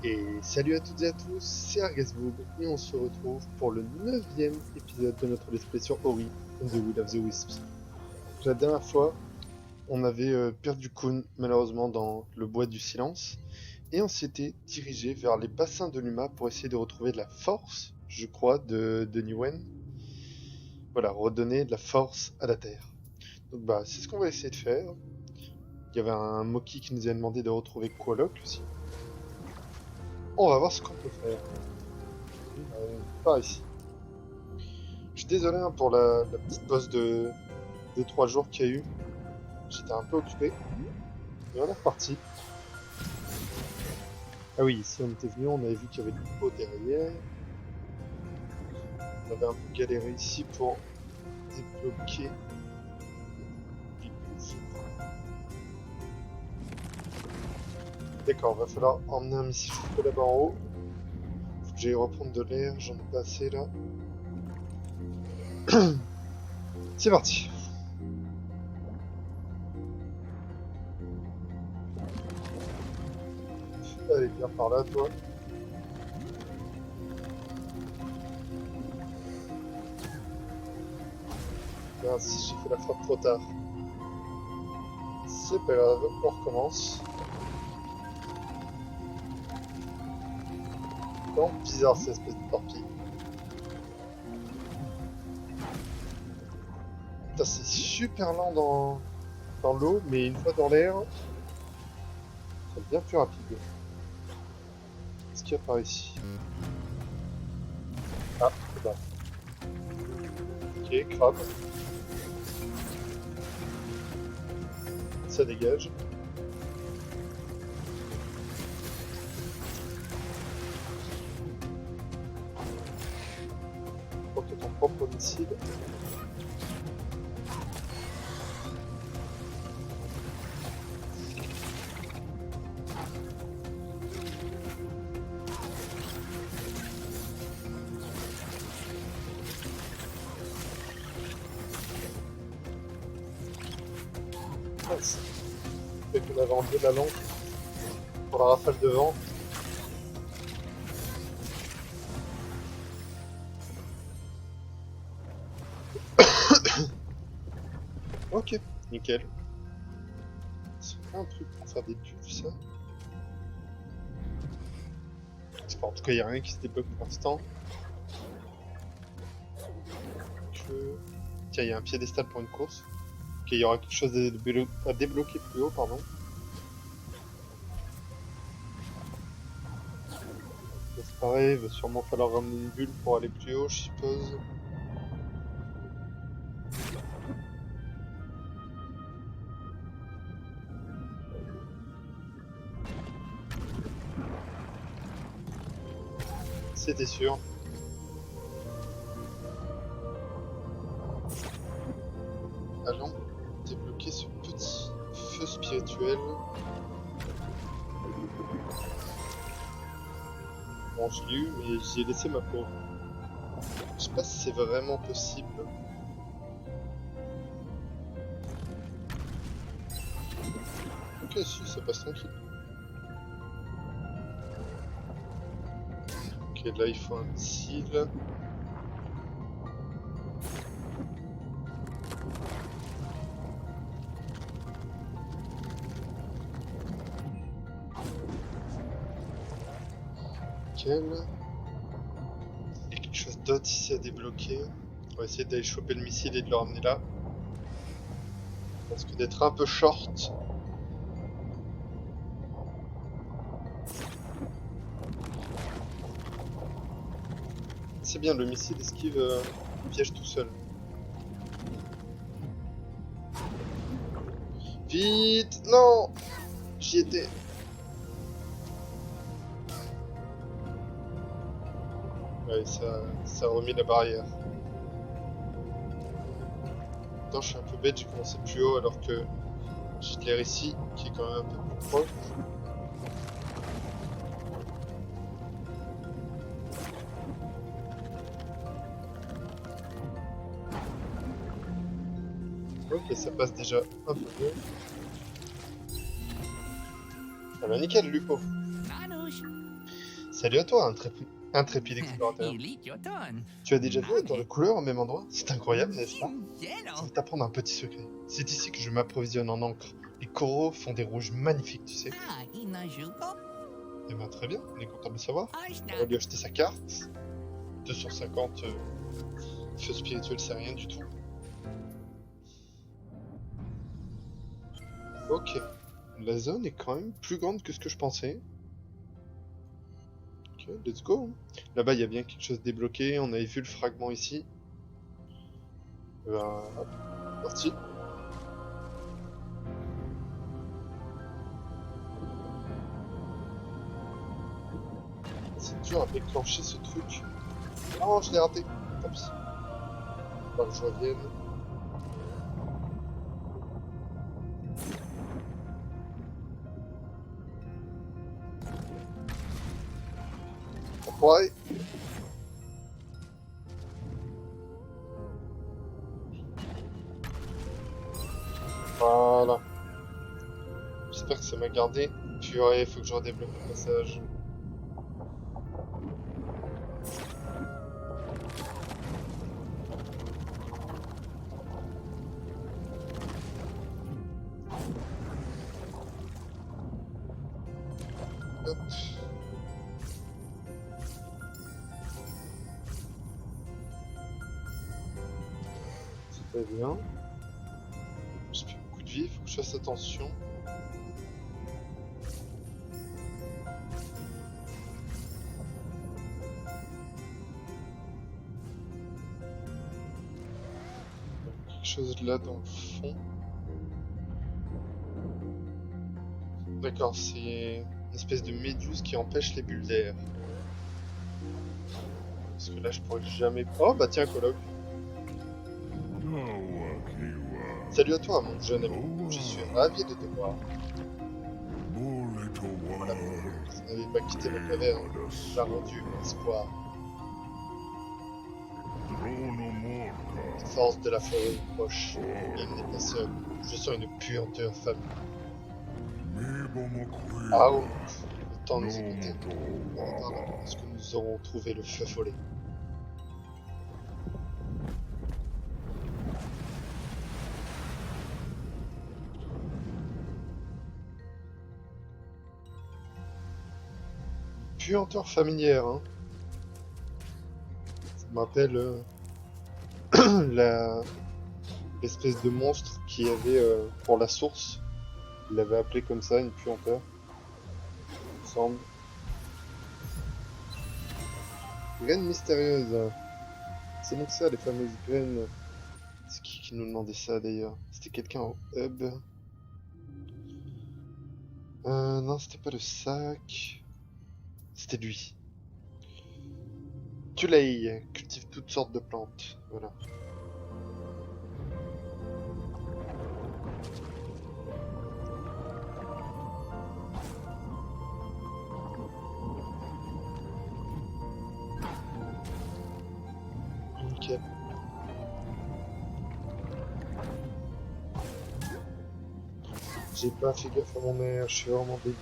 Et salut à toutes et à tous, c'est Argasboog et on se retrouve pour le 9e épisode de notre let's play sur Ori and the Will of the Wisps. La dernière fois, on avait perdu Kun malheureusement dans le bois du silence et on s'était dirigé vers les bassins de l'Uma pour essayer de retrouver de la force, je crois, de Niwen. Voilà, redonner de la force à la terre. Donc bah c'est ce qu'on va essayer de faire. Il y avait un Moki qui nous avait demandé de retrouver Quolok aussi. On va voir ce qu'on peut faire. Par ici. Je suis désolé hein, pour la petite pause de 3 jours qu'il y a eu. J'étais un peu occupé. Et on est reparti. Ah oui, ici on était venu, on avait vu qu'il y avait du pot derrière. On avait un peu galéré ici pour débloquer les bouffes. D'accord, va falloir emmener un missile jusque là-bas en haut. Faut que j'aille reprendre de l'air, j'en ai pas assez là. C'est parti. Allez, viens par là, toi. Mince, j'ai fait la frappe trop tard. C'est pas grave, on recommence. Non, bizarre cette espèce de torpille. Putain, c'est super lent dans l'eau, mais une fois dans l'air, c'est bien plus rapide. Qu'est-ce qu'il y a par ici? Ah, c'est là. Ok, crabe. Ça dégage. Porte ton propre missile. Mince. Fait qu'on avait enlevé la lampe pour la rafale de vent. Ok, nickel. C'est pas un truc pour faire des buffs, ça? En tout cas, il n'y a rien qui se débloque pour l'instant. Tiens, il y a un piédestal pour une course. Ok, il y aura quelque chose à débloquer plus haut, pardon. C'est pareil, il va sûrement falloir ramener une bulle pour aller plus haut, je suppose. C'était sûr. Allons débloquer ce petit feu spirituel. Bon, je l'ai eu, mais j'y ai laissé ma peau. Je sais pas si c'est vraiment possible. Ok, si, ça passe tranquille. Ok, là il faut un missile. Nickel. Il y a quelque chose d'autre ici à débloquer. On va essayer d'aller choper le missile et de le ramener là. Parce que d'être un peu short. C'est bien, le missile esquive le piège tout seul. Vite! Non! J'y étais. Ouais, ça a remis la barrière. Attends, je suis un peu bête, j'ai commencé plus haut alors que j'ai de l'air ici, qui est quand même un peu plus proche. Ok, ça passe déjà un peu mieux. Ah bah nickel, Lupo. Salut à toi, intrépide explorateur. Tu as déjà vu autant de couleurs au même endroit? C'est incroyable, n'est-ce pas? Je vais t'apprendre un petit secret. C'est ici que je m'approvisionne en encre. Les coraux font des rouges magnifiques, tu sais. Eh ben très bien, on est content de le savoir. On va lui acheter sa carte. 250 feu spirituel, c'est rien du tout. Ok. La zone est quand même plus grande que ce que je pensais. Ok, let's go. Là-bas, il y a bien quelque chose débloqué. On avait vu le fragment ici. Hop, parti. C'est dur à déclencher ce truc. Oh, je l'ai raté. Tant pis. Faut que je revienne. Ouais. Voilà. J'espère que ça m'a gardé. Puis ouais, il faut que je redébloque le passage. Hop. C'est pas bien. J'ai plus beaucoup de vie, faut que je fasse attention. Quelque chose là dans le fond. D'accord, c'est une espèce de méduse qui empêche les bulles d'air. Parce que là, je pourrais jamais... Oh, bah tiens, Coloc. Salut à toi, mon jeune ami. Je suis ravi de te voir. Voilà. Vous n'avez pas quitté la caverne. Ça a rendu espoir. La force de la forêt est proche. Elle n'est pas seule. Je sens une puanteur famille. Ah oh, le temps nous est compté. Est-ce que nous aurons trouvé le feu follet? Puanteur familière, hein. Ça m'appelle l'espèce de monstre qu'il y avait pour la source. Il l'avait appelé comme ça, une puanteur. Il me semble. Graines mystérieuses. C'est donc ça, les fameuses graines. C'est qui nous demandait ça d'ailleurs? C'était quelqu'un au hub. Non, c'était pas le sac. C'était lui. Tulei cultive toutes sortes de plantes. Voilà. Ok. J'ai pas fait gaffe à mon air, je suis vraiment débile.